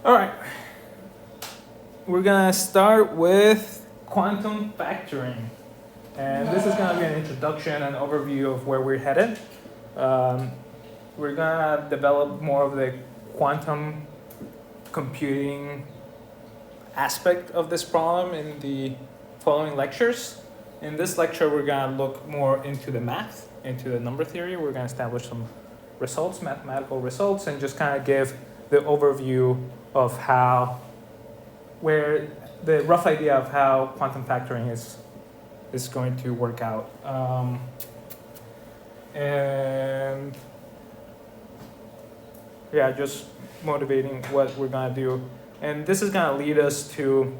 All right, we're gonna start with quantum factoring. And this is gonna be an introduction and overview of where we're headed. Um, we're gonna develop more of the quantum computing aspect of this problem in the following lectures. In this lecture, we're gonna look more into the math, into the number theory. We're gonna establish some results, mathematical results, and just kind of give the overview of where the rough idea of how quantum factoring is going to work out. And yeah, just motivating what we're gonna do. And this is gonna lead us to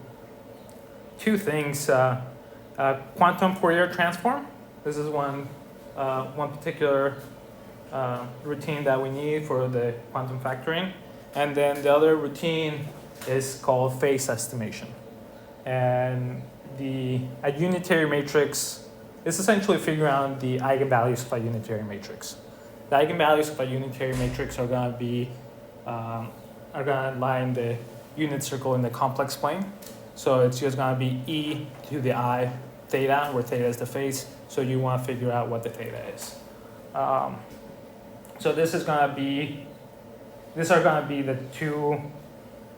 two things. Quantum Fourier transform. This is one particular routine that we need for the quantum factoring. And then the other routine is called phase estimation. And a unitary matrix is essentially figuring out the eigenvalues of a unitary matrix. The eigenvalues of a unitary matrix are going to lie in the unit circle in the complex plane. So it's just going to be e to the I theta, where theta is the phase. So you want to figure out what the theta is. So these are going to be the two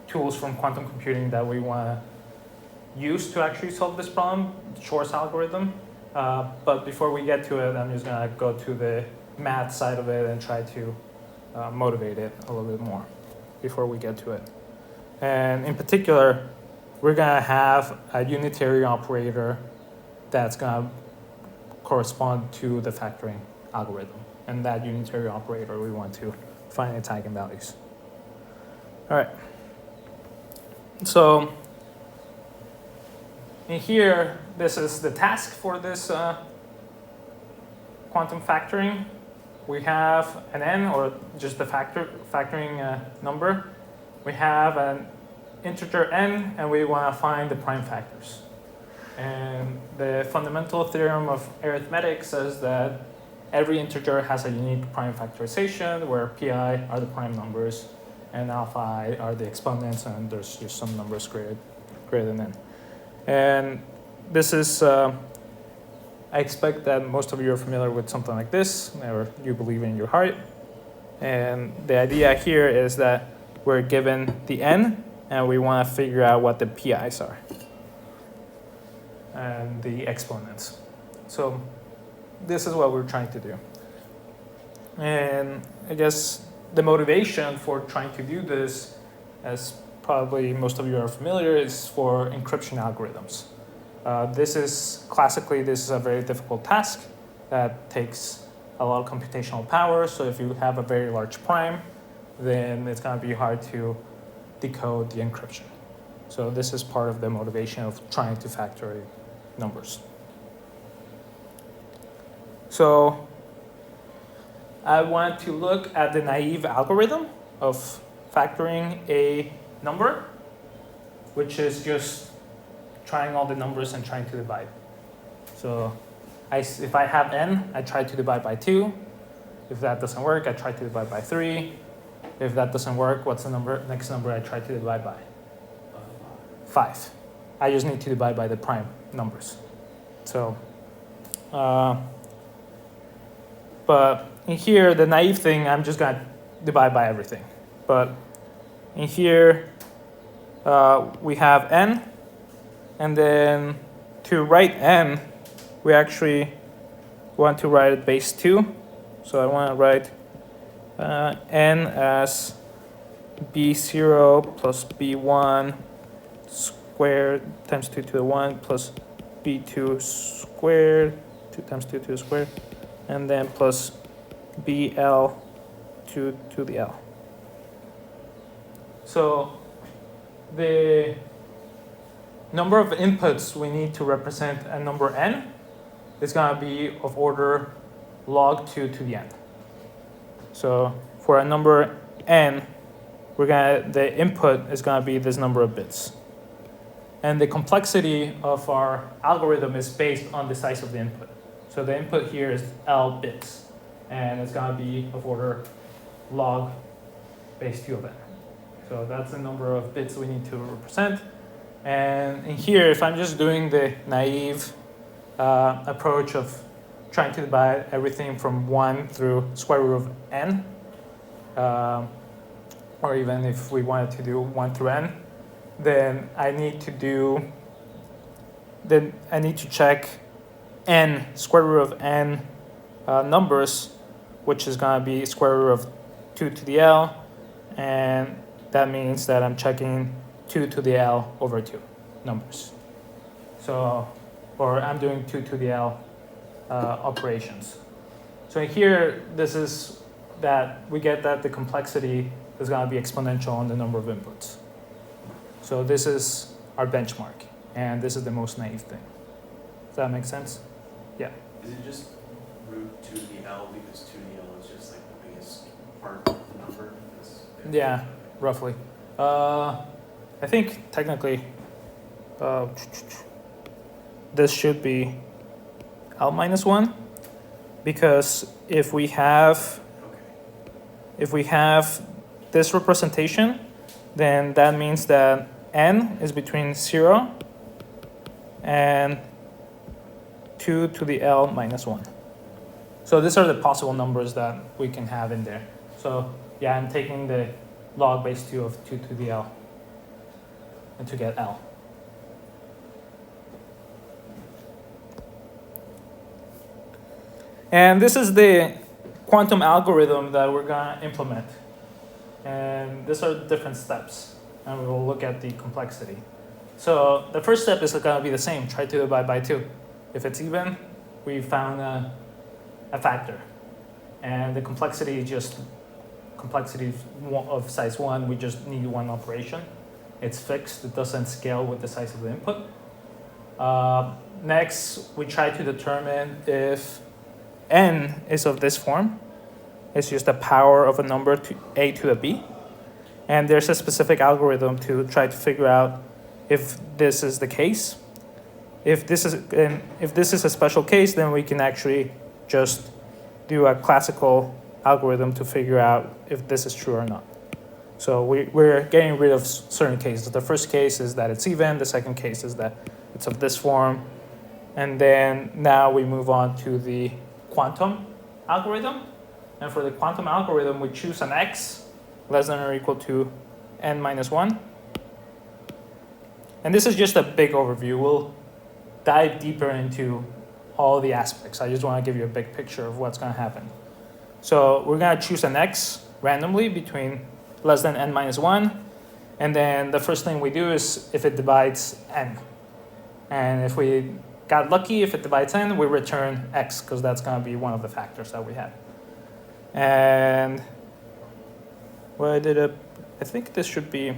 tools from quantum computing that we want to use to actually solve this problem, Shor's algorithm. But before we get to it, I'm just going to go to the math side of it and try to motivate it a little bit more before we get to it. And in particular, we're going to have a unitary operator that's going to correspond to the factoring algorithm. And that unitary operator, we want to find its eigenvalues. All right. So in here, this is the task for this quantum factoring. We have an n, or just the factoring number. We have an integer n, and we want to find the prime factors. And the fundamental theorem of arithmetic says that every integer has a unique prime factorization, where pi are the prime numbers, and alpha I are the exponents, and there's just some numbers greater than n. And this is, I expect that most of you are familiar with something like this, or you believe in your heart. And the idea here is that we're given the n, and we want to figure out what the pi's are, and the exponents. So this is what we're trying to do. And I guess the motivation for trying to do this, as probably most of you are familiar, is for encryption algorithms. This is a very difficult task that takes a lot of computational power. So if you have a very large prime, then it's going to be hard to decode the encryption. So this is part of the motivation of trying to factor numbers. So I want to look at the naive algorithm of factoring a number, which is just trying all the numbers and trying to divide. So if I have n, I try to divide by 2. If that doesn't work, I try to divide by 3. If that doesn't work, what's the next number I try to divide by? 5. I just need to divide by the prime numbers. So, but in here, the naive thing, I'm just going to divide by everything. But in here, we have n. And then to write n, we actually want to write it base 2. So I want to write n as b0 plus b1 squared times 2 to the 1 plus b2 squared 2 times 2 to the square, and then plus bl 2 to the l. So the number of inputs we need to represent a number n is going to be of order log 2 to the n. So for a number n, the input is going to be this number of bits. And the complexity of our algorithm is based on the size of the input. So the input here is L bits, and it's going to be of order log base 2 of n. So that's the number of bits we need to represent. And in here, if I'm just doing the naive approach of trying to divide everything from 1 through square root of n, or even if we wanted to do 1 through n, then I need to check n, square root of n numbers, which is going to be square root of 2 to the L, and that means that I'm checking 2 to the L over 2 numbers. So, or I'm doing 2 to the L operations. So here, this is that we get that the complexity is going to be exponential on the number of inputs. So this is our benchmark, and this is the most naive thing. Does that make sense? Yeah. Is it just root 2 to the L because 2 to the L is just like the biggest part of the number? Yeah, roughly. I think technically this should be L minus 1, because if we have this representation, then that means that n is between 0 and 2 to the L minus 1. So these are the possible numbers that we can have in there. So yeah, I'm taking the log base 2 of 2 to the L and to get L. And this is the quantum algorithm that we're going to implement. And these are different steps, and we will look at the complexity. So the first step is going to be the same, try to divide by 2. If it's even, we found a factor. And the complexity is just complexity of size 1, we just need one operation. It's fixed, it doesn't scale with the size of the input. Next, we try to determine if n is of this form. It's just the power of a number to a to the b. And there's a specific algorithm to try to figure out if this is the case. If this is a special case, then we can actually just do a classical algorithm to figure out if this is true or not. So we're getting rid of certain cases. The first case is that it's even. The second case is that it's of this form. And then now we move on to the quantum algorithm. And for the quantum algorithm, we choose an x less than or equal to n minus 1. And this is just a big overview. We'll dive deeper into all the aspects. I just want to give you a big picture of what's going to happen. So we're going to choose an x randomly between less than n minus 1. And then the first thing we do is if it divides n. And if we got lucky, if it divides n, we return x, because that's going to be one of the factors that we have. And well, I think this should be,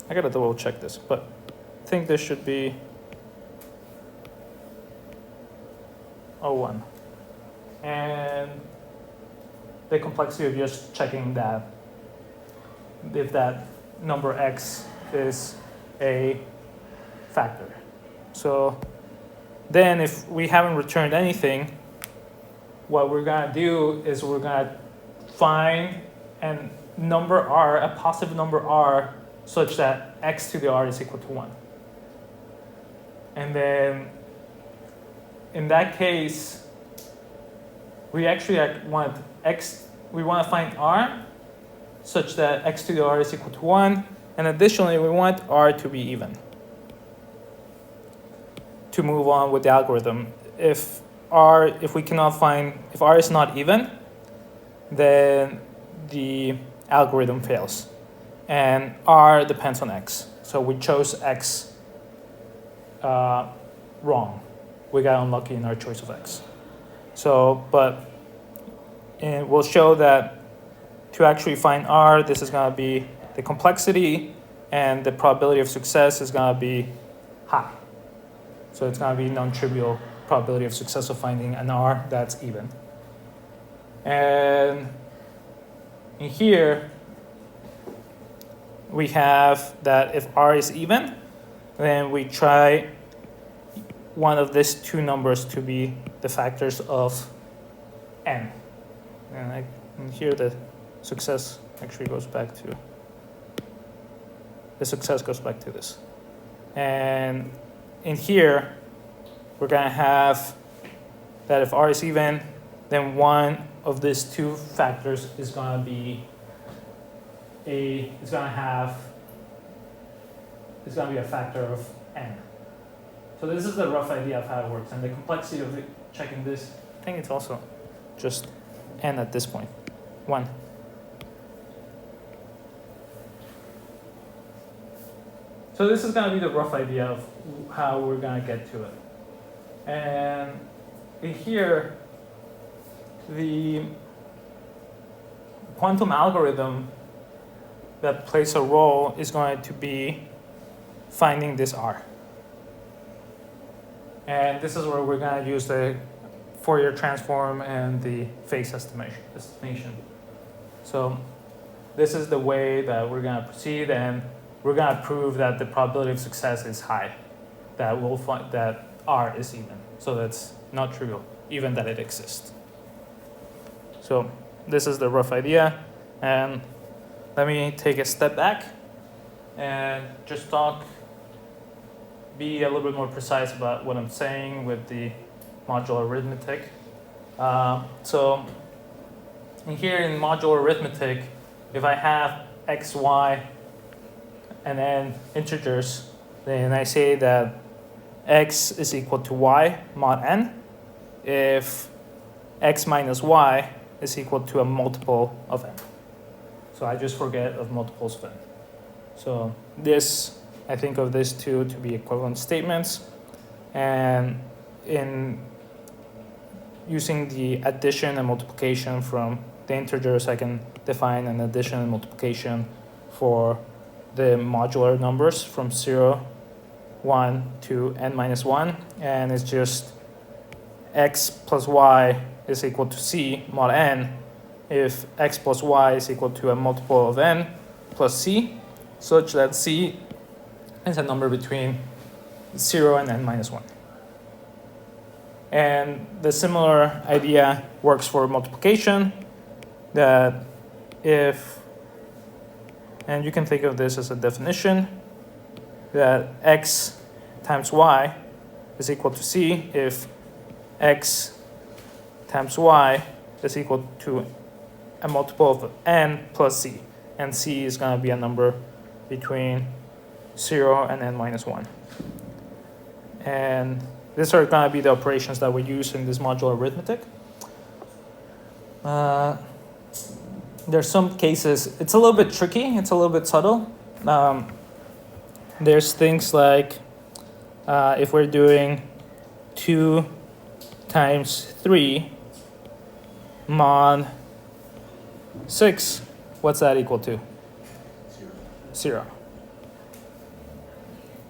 I got to double check this, but I think this should be 01. And the complexity of just checking that if that number x is a factor. So then if we haven't returned anything, what we're going to do is we're going to find a number r, a positive number r, such that x to the r is equal to 1. And then in that case, we actually want to find r such that x to the r is equal to 1. And additionally, we want r to be even to move on with the algorithm. If r is not even, then the algorithm fails. And r depends on x. So we chose x wrong. We got unlucky in our choice of x. So, but we'll show that to actually find r, this is going to be the complexity, and the probability of success is going to be high. So it's going to be non-trivial probability of success of finding an r that's even. And in here, we have that if r is even, then we try one of these two numbers to be the factors of n. And here the success actually goes back to the success goes back to this. And in here, we're going to have that if R is even, then one of these two factors is going to be a factor of n. So this is the rough idea of how it works, and the complexity of checking this, I think it's also just n at this point, 1. So this is going to be the rough idea of how we're going to get to it. And in here, the quantum algorithm that plays a role is going to be finding this R. And this is where we're going to use the Fourier transform and the phase estimation. So this is the way that we're going to proceed, and we're going to prove that the probability of success is high, that we'll find that R is even. So that's not trivial, even that it exists. So this is the rough idea, and let me take a step back and just be a little bit more precise about what I'm saying with the modular arithmetic. So in here in modular arithmetic, if I have x, y, and then integers, then I say that x is equal to y mod n if x minus y is equal to a multiple of n. So I just forget of multiples of n. So this, I think of these two to be equivalent statements. And in using the addition and multiplication from the integers, I can define an addition and multiplication for the modular numbers from 0, 1 to n minus 1. And it's just x plus y is equal to c mod n if x plus y is equal to a multiple of n plus c, such that c is a number between 0 and n minus 1. And the similar idea works for multiplication, that if, and you can think of this as a definition, that x times y is equal to c if x times y is equal to a multiple of n plus c. And c is going to be a number between 0 and n minus 1. And these are going to be the operations that we use in this modular arithmetic. There's some cases, it's a little bit tricky, it's a little bit subtle. There's things like if we're doing 2 times 3 mod 6, what's that equal to? 0.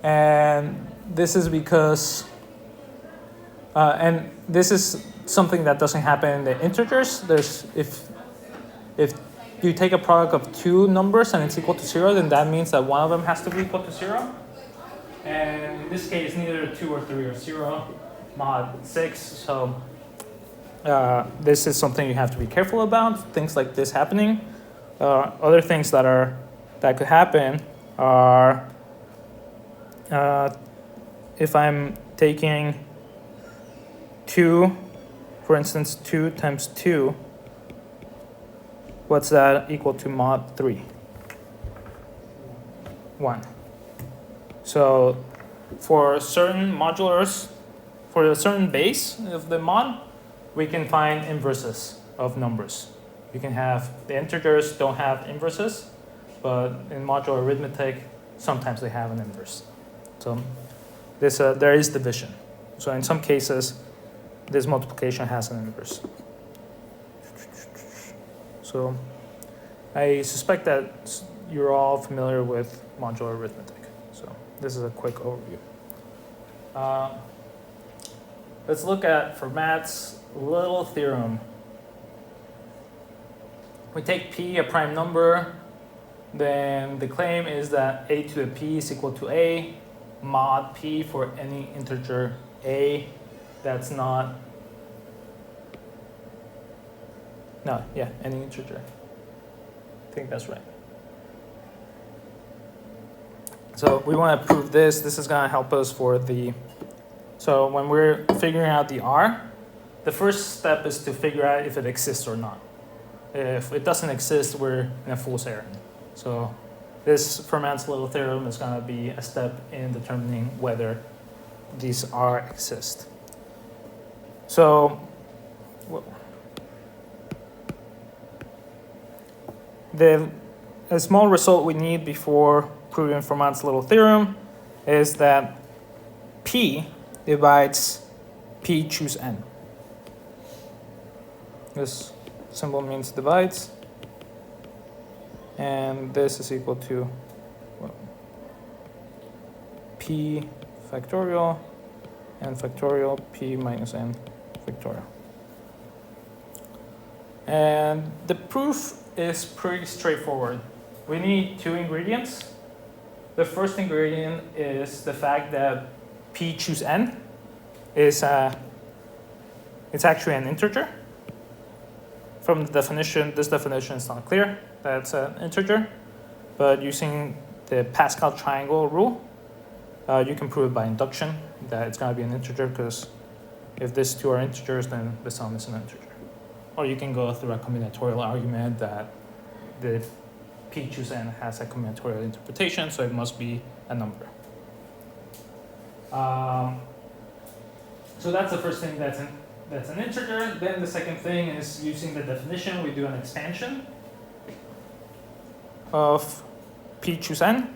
And this is because, and this is something that doesn't happen in the integers. There's, if you take a product of two numbers and it's equal to 0, then that means that one of them has to be equal to 0. And in this case, neither 2 or 3 are 0, mod 6. So this is something you have to be careful about, things like this happening. Other things that could happen are if I'm taking 2, for instance, 2 times 2, what's that equal to mod 3? 1. So for certain modulars, for a certain base of the mod, we can find inverses of numbers. You can have, the integers don't have inverses, but in modular arithmetic, sometimes they have an inverse. So this, there is division. So in some cases, this multiplication has an inverse. So I suspect that you're all familiar with modular arithmetic. So this is a quick overview. Let's look at, for maths, little theorem. We take p, a prime number, then the claim is that a to the p is equal to a mod p for any integer a that's not, any integer. I think that's right. So we want to prove this. This is going to help us for the, so when we're figuring out the R, the first step is to figure out if it exists or not. If it doesn't exist, we're in a fool's errand. So this Fermat's little theorem is going to be a step in determining whether these R exist. So a small result we need before proving Fermat's little theorem is that P divides P choose N. This symbol means divides, and this is equal to P factorial and factorial P minus N factorial. And the proof is pretty straightforward. We need two ingredients. The first ingredient is the fact that P choose N is it's actually an integer. From the definition, this definition is not clear that it's an integer, but using the Pascal triangle rule, you can prove it by induction that it's going to be an integer, because if these two are integers, then the sum is an integer. Or you can go through a combinatorial argument that the P choose N has a combinatorial interpretation, so it must be a number. So that's the first thing that's an integer. Then the second thing is, using the definition, we do an expansion of P choose N,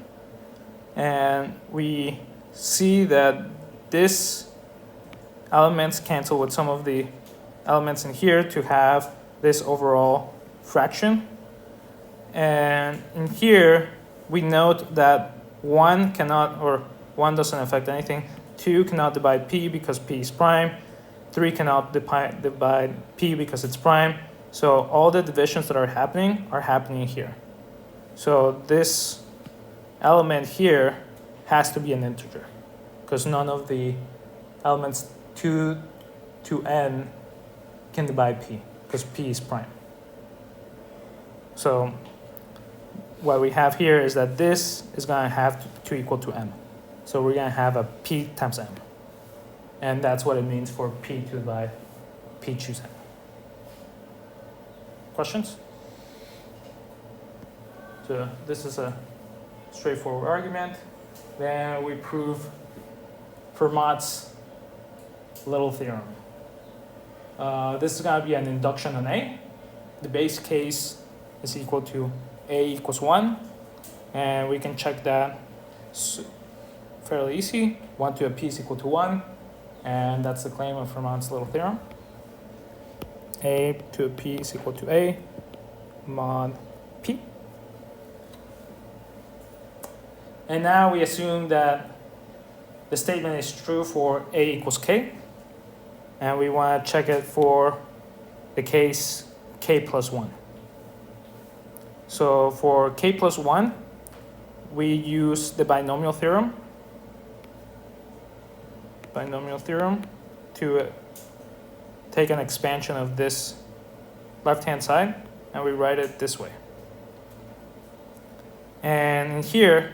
and we see that this elements cancel with some of the elements in here to have this overall fraction. And in here, we note that 1 cannot, or 1 doesn't affect anything. 2 cannot divide P because P is prime. 3 cannot divide P because it's prime. So all the divisions that are happening here. So this element here has to be an integer, because none of the elements 2 to N can divide P, because P is prime. So what we have here is that this is going to have to equal to M. So we're going to have a P times M. And that's what it means for P to divide P choose N. Questions? So this is a straightforward argument. Then we prove Fermat's little theorem. This is going to be an induction on A. The base case is equal to A equals 1. And we can check that fairly easy. 1 to a P is equal to 1. And that's the claim of Fermat's little theorem. A to a P is equal to A mod P. And now we assume that the statement is true for A equals K. And we want to check it for the case K plus 1. So for K plus 1, we use the binomial theorem. To take an expansion of this left-hand side, and we write it this way. And in here,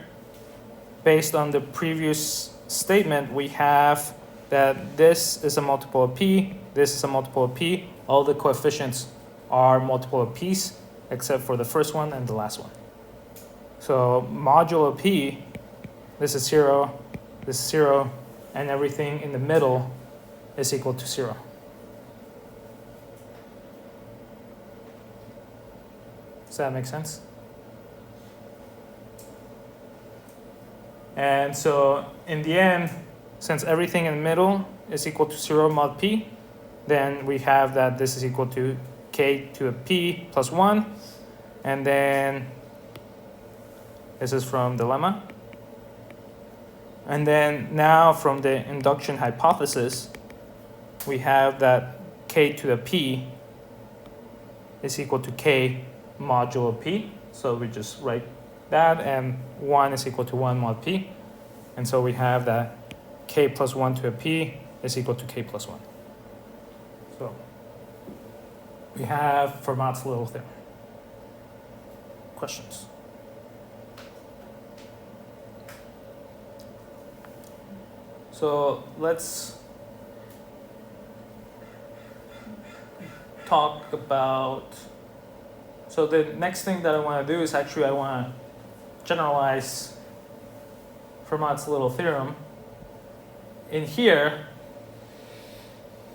based on the previous statement, we have that this is a multiple of P, this is a multiple of P. All the coefficients are multiple of P's, except for the first one and the last one. So modulo of P, this is 0, this is 0, and everything in the middle is equal to 0. Does that make sense? And so in the end, since everything in the middle is equal to 0 mod P, then we have that this is equal to K to a P plus 1. And then this is from the lemma. And then now from the induction hypothesis, we have that K to the P is equal to K modulo P. So we just write that, and 1 is equal to 1 mod P. And so we have that K plus 1 to a P is equal to K plus 1. So we have Fermat's little theorem. Questions? So let's talk about, so the next thing that I want to do is actually I want to generalize Fermat's little theorem. In here,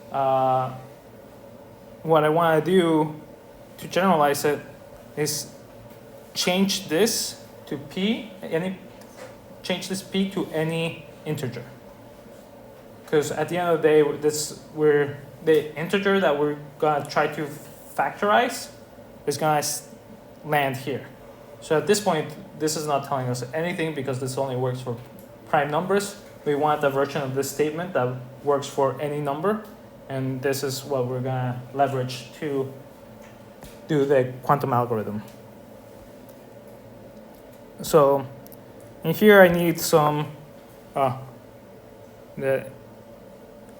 what I want to do to generalize it is change this to p, change this p to any integer. Because at the end of the day, the integer that we're going to try to factorize is going to land here. So at this point, this is not telling us anything because this only works for prime numbers. We want a version of this statement that works for any number. And this is what we're going to leverage to do the quantum algorithm. So in here, I need some,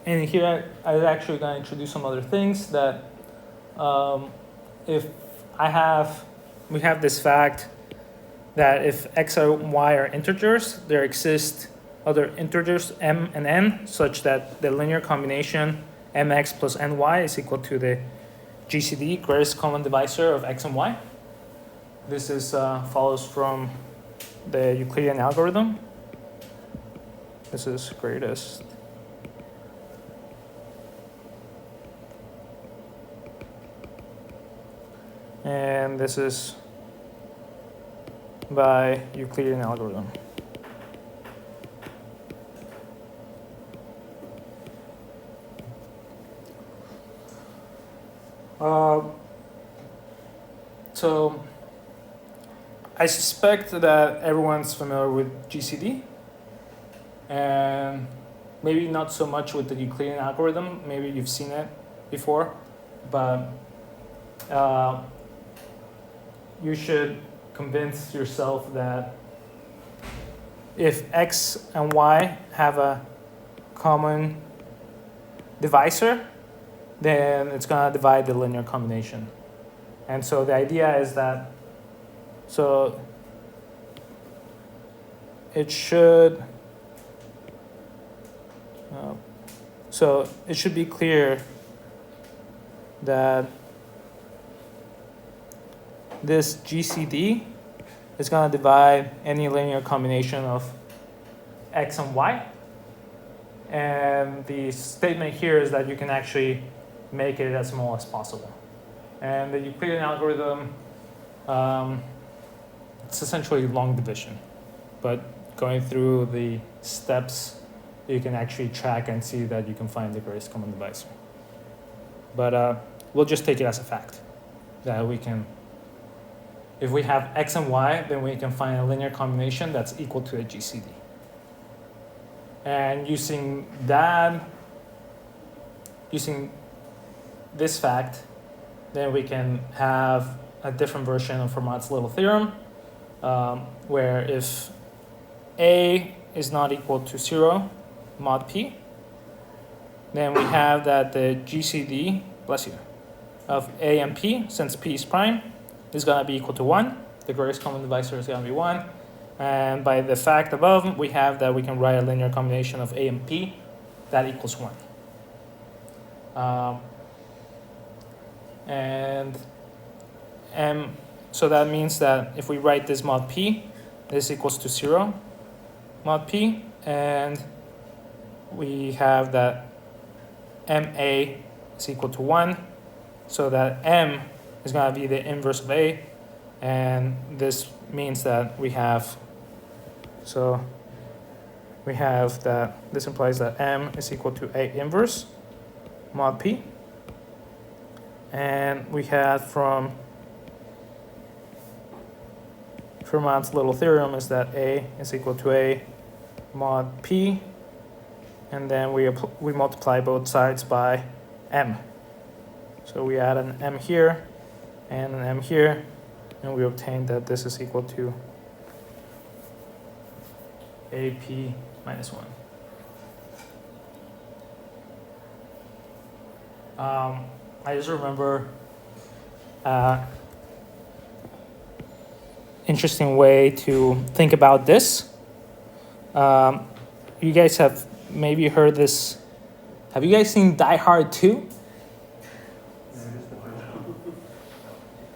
in here, I'm actually going to introduce some other things that if we have this fact that if x and y are integers, there exist other integers m and n such that the linear combination mx plus ny is equal to the GCD, greatest common divisor of x and y. This is follows from the Euclidean algorithm. This is greatest. And this is by Euclidean algorithm. So I suspect that everyone's familiar with GCD, and maybe not so much with the Euclidean algorithm. Maybe you've seen it before, but you should convince yourself that if x and y have a common divisor, then it's going to divide the linear combination. And so the idea is that, so it should be clear that this GCD is going to divide any linear combination of x and y. And the statement here is that you can actually make it as small as possible. And the Euclidean algorithm, it's essentially long division. But going through the steps, you can actually track and see that you can find the greatest common divisor. But we'll just take it as a fact that we can, if we have x and y, then we can find a linear combination that's equal to a GCD. And using this fact, then we can have a different version of Fermat's little theorem, where if A is not equal to 0 mod P, then we have that the GCD, bless you, of A and P, since P is prime, is going to be equal to 1. The greatest common divisor is going to be 1. And by the fact above, we have that we can write a linear combination of A and P that equals 1. So that means that if we write this mod P, this equals to 0 mod P, and we have that MA is equal to 1, so that M is going to be the inverse of A, and this means that we have, so we have that, this implies that M is equal to A inverse mod P, and we had from Fermat's little theorem is that A is equal to A mod P, and then we multiply both sides by M. So we add an M here and an M here, and we obtain that this is equal to AP minus 1. I just remember interesting way to think about this. You guys have maybe heard this. Have you guys seen Die Hard 2?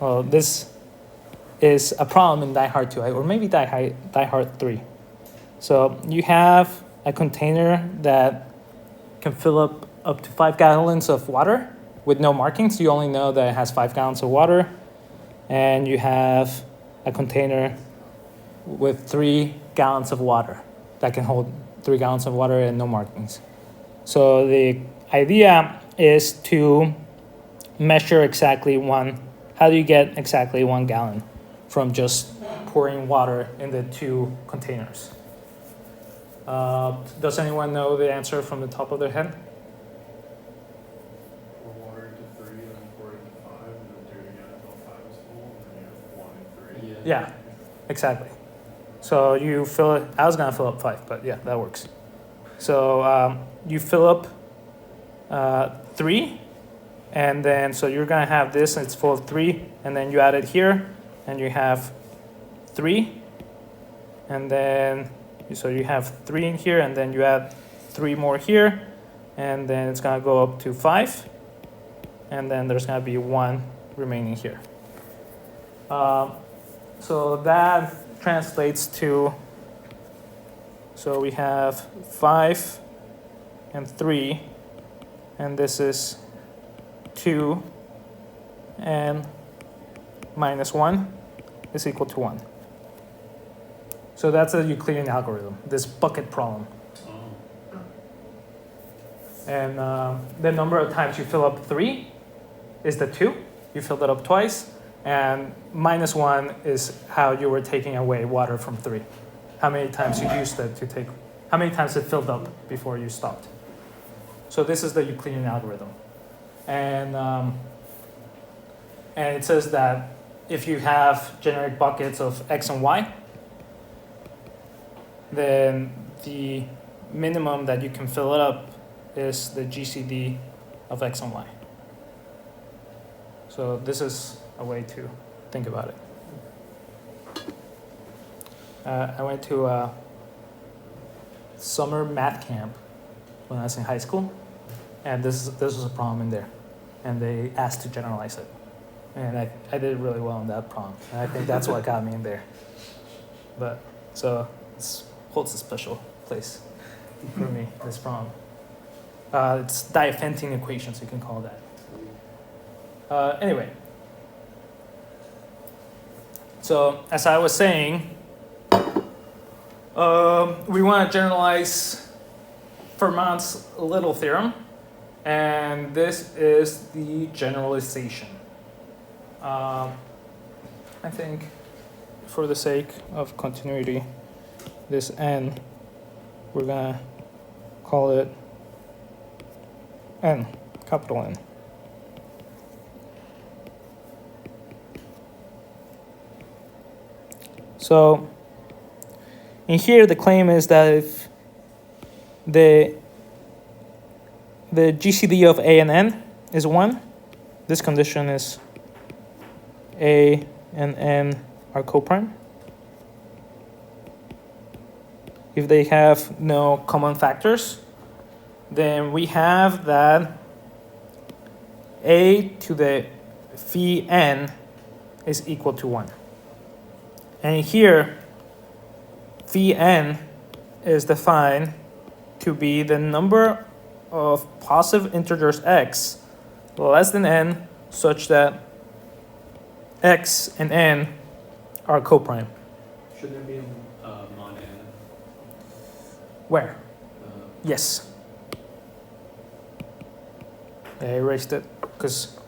Well, this is a problem in Die Hard 2, or maybe Die Hard 3. So you have a container that can fill up to 5 gallons of water with no markings. You only know that it has 5 gallons of water. And you have a container with 3 gallons of water that can hold 3 gallons of water and no markings. So the idea is to measure exactly how do you get exactly 1 gallon from just pouring water in the 2 containers? Does anyone know the answer from the top of their head? Pour water into 3, then pour it into 5, and then do it again until 5 is full, and then you have 1 and 3. Yeah, exactly. So you fill it, I was gonna fill up 5, but yeah, that works. So you fill up 3, and then so you're gonna have this, and it's full of 3, and then you add it here, and you have 3, and then so you have 3 in here, and then you add 3 more here, and then it's gonna go up to 5, and then there's gonna be 1 remaining here. So that translates to, so we have 5 and 3, and this is 2, and minus 1 is equal to 1. So that's a Euclidean algorithm, this bucket problem. Oh. And the number of times you fill up 3 is the 2. You filled it up twice. And minus 1 is how you were taking away water from 3. How many times you used it to take, how many times it filled up before you stopped. So this is the Euclidean algorithm. And it says that if you have generic buckets of x and y, then the minimum that you can fill it up is the GCD of x and y. So this is a way to think about it. I went to a summer math camp when I was in high school, and this was a problem in there, and they asked to generalize it, and I did really well on that problem, and I think that's what got me in there. But so it holds a special place for me, this problem. It's Diophantine equations, you can call that. Anyway. So as I was saying, we want to generalize Fermat's little theorem, and this is the generalization. I think for the sake of continuity, this n, we're going to call it n, capital N. So in here, the claim is that if the GCD of A and N is 1, this condition is A and N are coprime. If they have no common factors, then we have that A to the phi n is equal to 1. And here, phi n is defined to be the number of positive integers x less than n such that x and n are coprime. Should there be a mod n? Where? Yes. I erased it because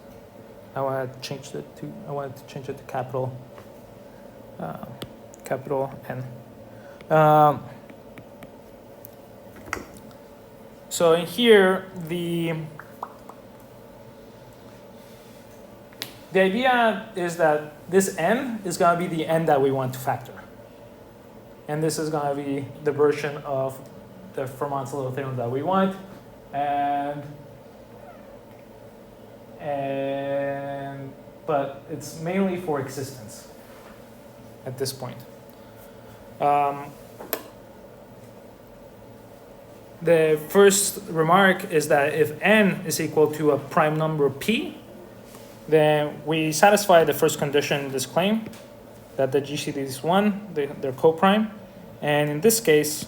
I wanted to change it to capital N. So in here, the idea is that this n is going to be the n that we want to factor. And this is going to be the version of the Fermat's little theorem that we want. But it's mainly for existence at this point. the first remark is that if n is equal to a prime number p, then we satisfy the first condition in this claim, that the GCD is 1, they're coprime. And in this case,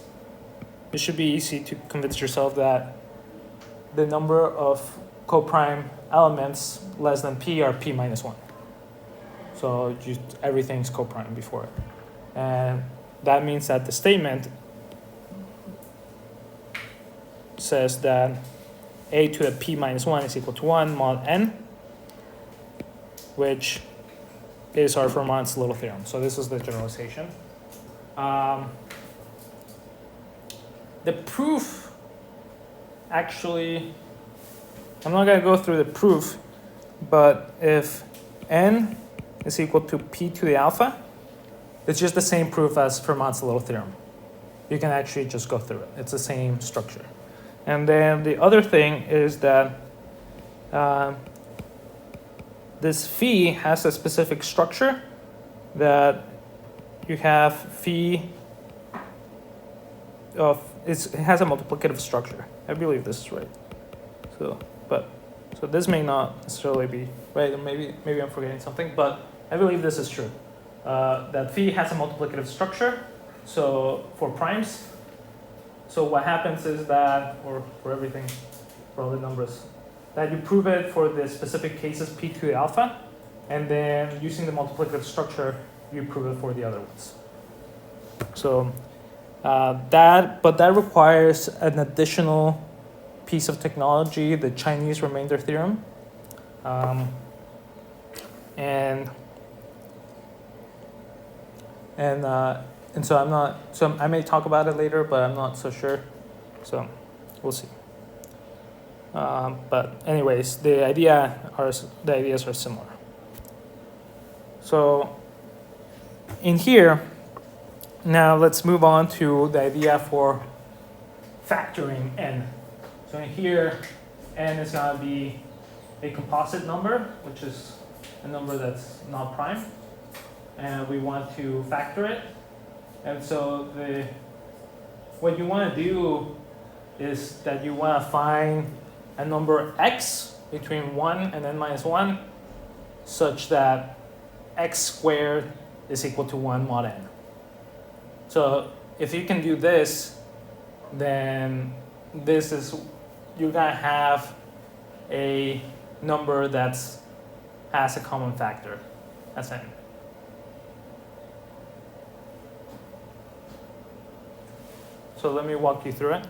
it should be easy to convince yourself that the number of coprime elements less than p are p minus 1. So everything's coprime before it. And that means that the statement says that a to the p minus 1 is equal to 1 mod n, which is our Fermat's little theorem. So this is the generalization. The proof, actually, I'm not going to go through the proof, but if n is equal to p to the alpha, it's just the same proof as Fermat's little theorem. You can actually just go through it. It's the same structure. And then the other thing is that this phi has a specific structure, that you have phi of, it has a multiplicative structure. I believe this is right. So this may not necessarily be right, or maybe I'm forgetting something, but I believe this is true. That phi has a multiplicative structure, so for primes. So what happens is that, or for everything, for all the numbers, that you prove it for the specific cases p to the alpha, and then using the multiplicative structure, you prove it for the other ones. So that requires an additional piece of technology, the Chinese remainder theorem. And so I may talk about it later, but I'm not so sure. So we'll see. But anyways, the ideas are similar. So in here, now let's move on to the idea for factoring n. So in here, n is going to be a composite number, which is a number that's not prime, and we want to factor it. And so what you want to do is that you want to find a number x between 1 and n minus 1 such that x squared is equal to 1 mod n. So if you can do this, then you're going to have a number that has a common factor as n. So let me walk you through it.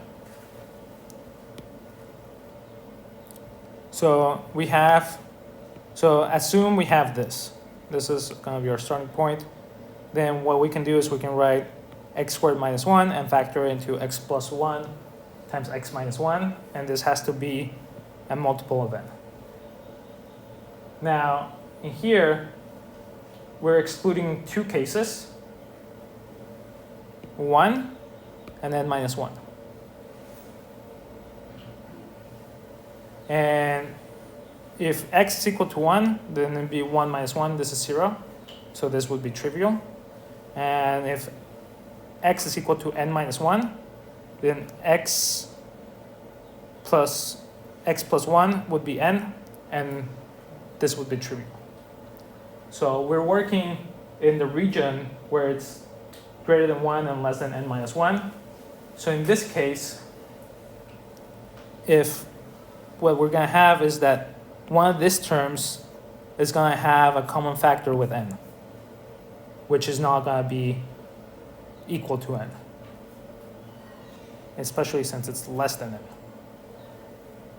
So assume we have this. This is going to be our starting point. Then what we can do is we can write x squared minus 1 and factor into x plus 1 times x minus 1. And this has to be a multiple of n. Now, in here, we're excluding two cases. 1 and n minus 1. And if x is equal to 1, then it would be 1 minus 1, this is 0. So this would be trivial. And if x is equal to n minus 1, then x plus 1 would be n, and this would be trivial. So we're working in the region where it's greater than 1 and less than n minus 1. So in this case, if what we're going to have is that one of these terms is going to have a common factor with n, which is not going to be equal to n, especially since it's less than n.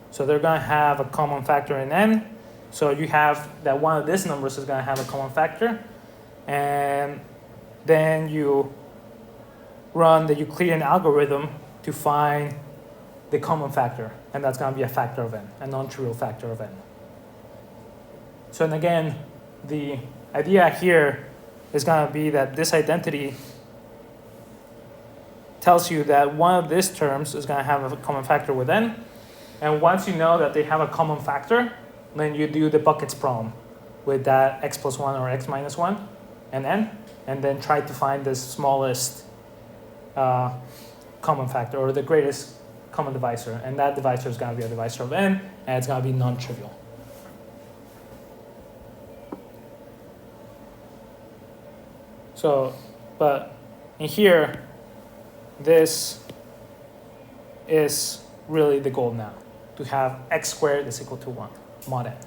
So they're going to have a common factor in n. So you have that one of these numbers is going to have a common factor. And then you run the Euclidean algorithm to find the common factor. And that's going to be a factor of n, a non-trivial factor of n. So and again, the idea here is going to be that this identity tells you that one of these terms is going to have a common factor with n. And once you know that they have a common factor, then you do the buckets problem with that x plus 1 or x minus 1 and n, and then try to find the smallest common factor or the greatest common divisor, and that divisor is going to be a divisor of n, and it's going to be non-trivial. So, but in here, this is really the goal now, to have x squared is equal to 1, mod n.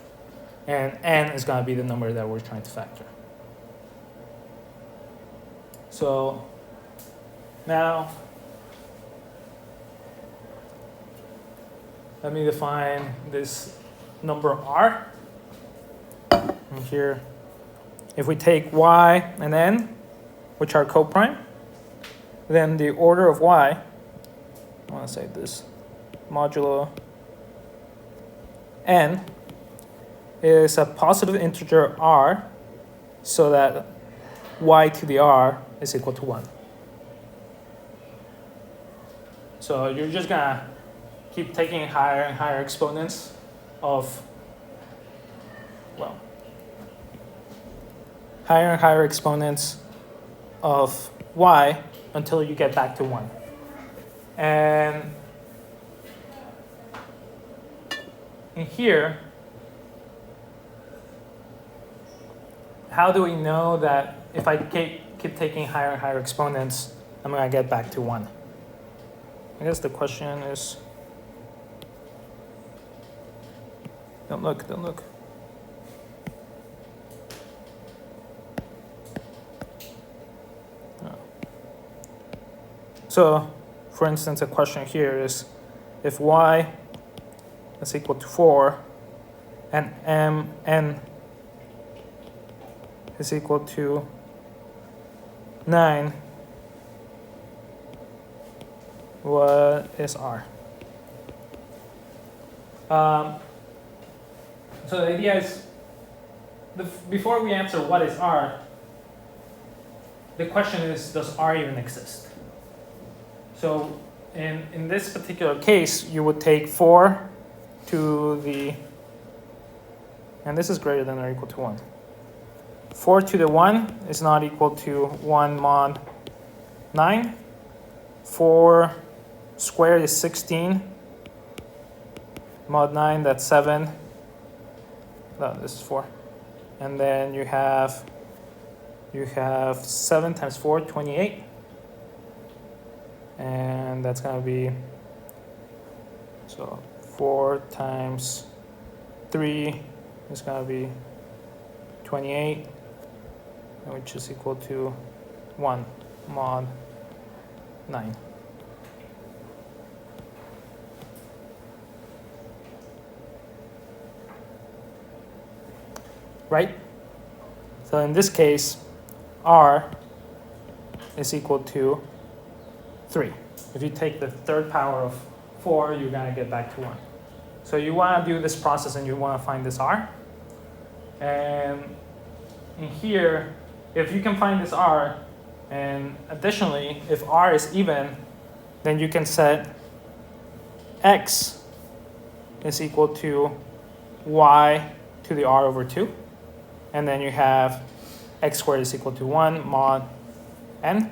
And n is going to be the number that we're trying to factor. So now, let me define this number r. And here, if we take y and n, which are coprime, then the order of y, I want to say this, modulo n is a positive integer r, so that y to the r is equal to 1. So you're just going to keep taking higher and higher exponents of, well, higher and higher exponents of y until you get back to 1. And in here, how do we know that if I keep taking higher and higher exponents, I'm going to get back to 1? I guess the question is, don't look. So, for instance, a question here is, if y is equal to 4 and n is equal to 9, what is r? So the idea is, before we answer what is r, the question is, does r even exist? So in this particular case, you would take 4 to the, and this is greater than or equal to 1. 4 to the 1 is not equal to 1 mod 9. 4 squared is 16. Mod 9, that's 7. No, this is 4. And then you have 7 times 4, 28. And that's going to be, so 4 times 3 is going to be 28, which is equal to 1 mod 9. Right? So in this case, r is equal to 3. If you take the third power of 4, you're going to get back to 1. So you want to do this process and you want to find this r. And in here, if you can find this r, and additionally, if r is even, then you can set x is equal to y to the r over 2. And then you have x squared is equal to 1 mod n.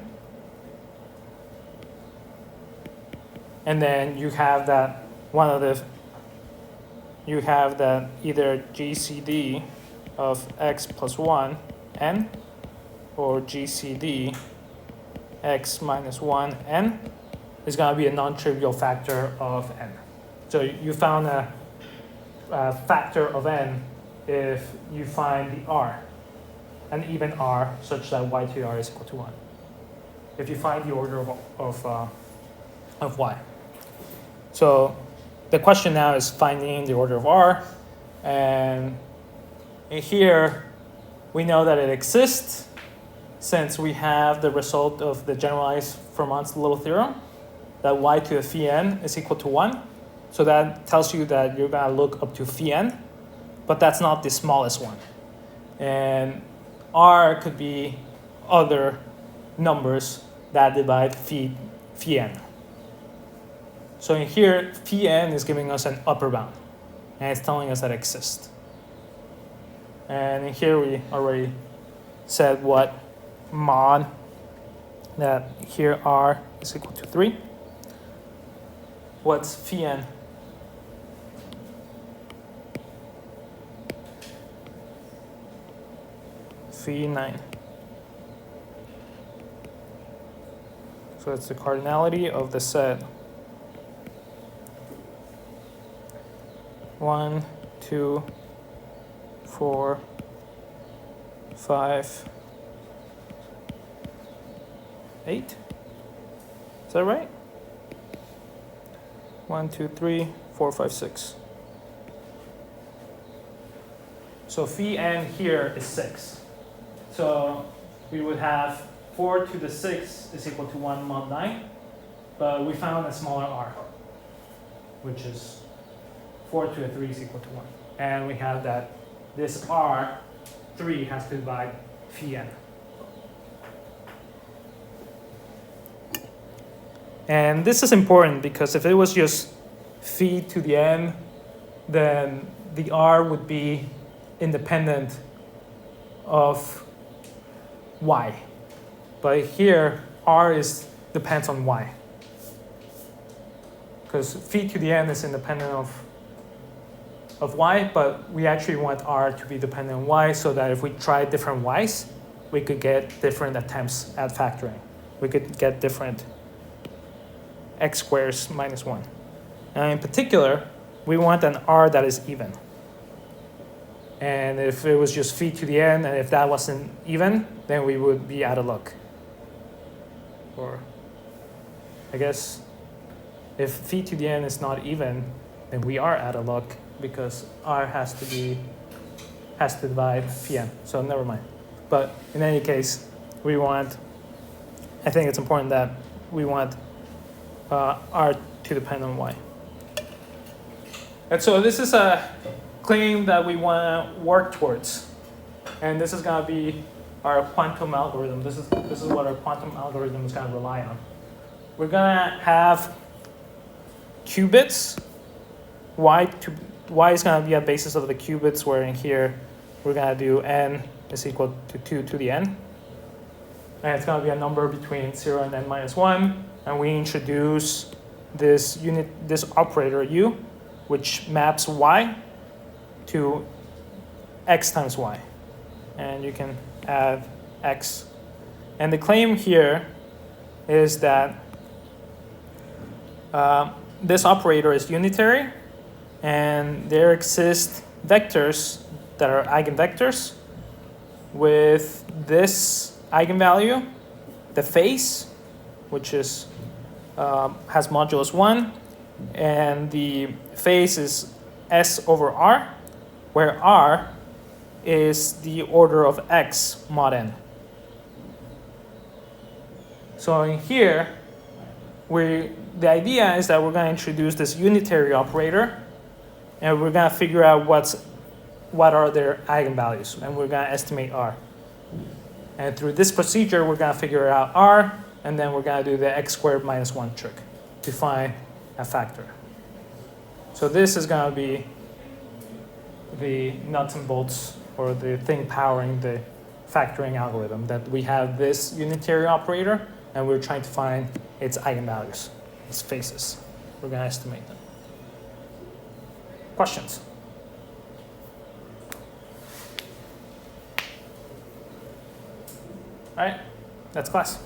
And then you have that you have that either GCD of x plus 1 n or GCD x minus 1 n is going to be a non-trivial factor of n. So you found a factor of n if you find the r, an even r, such that y to the r is equal to 1. If you find the order of y. So the question now is finding the order of r, and in here we know that it exists since we have the result of the generalized Fermat's little theorem, that y to the phi n is equal to 1. So that tells you that you're going to look up to phi n, but that's not the smallest one. And r could be other numbers that divide phi n. So in here, phi n is giving us an upper bound, and it's telling us that it exists. And in here, we already said what mod, that here r is equal to 3. what's phi n? Phi 9. So it's the cardinality of the set 1, 2, 4, 5, 8. Is that right? 1, 2, 3, 4, 5, 6. So phi n here is 6. So we would have 4 to the 6 is equal to 1 mod 9, but we found a smaller r, which is 4 to the 3 is equal to 1. And we have that this r3 has to divide phi n. And this is important because if it was just phi to the n, then the r would be independent of y. But here, r depends on y. Because phi to the n is independent of y, but we actually want r to be dependent on y so that if we try different y's, we could get different attempts at factoring. We could get different x squares minus 1. And in particular, we want an r that is even. And if it was just phi to the n, and if that wasn't even, then we would be out of luck. Or I guess if phi to the n is not even, then we are out of luck because r has to divide phi n. So never mind. But in any case, I think it's important that we want r to depend on y. And so this is a claim that we want to work towards. And this is going to be our quantum algorithm. This is what our quantum algorithm is going to rely on. We're going to have qubits. Y is going to be a basis of the qubits, where in here we're going to do n is equal to 2 to the n. And it's going to be a number between 0 and n minus 1. And we introduce this operator u, which maps y to x times y. And you can add x. And the claim here is that this operator is unitary, and there exist vectors that are eigenvectors with this eigenvalue, the face, which is has modulus 1, and the face is s over r, where r is the order of x mod n. So in here, the idea is that we're going to introduce this unitary operator, and we're going to figure out what are their eigenvalues, and we're going to estimate r. And through this procedure, we're going to figure out r, and then we're going to do the x squared minus 1 trick to find a factor. So this is going to be the nuts and bolts, or the thing powering the factoring algorithm, that we have this unitary operator, and we're trying to find its eigenvalues, its faces. We're going to estimate them. Questions? All right, that's class.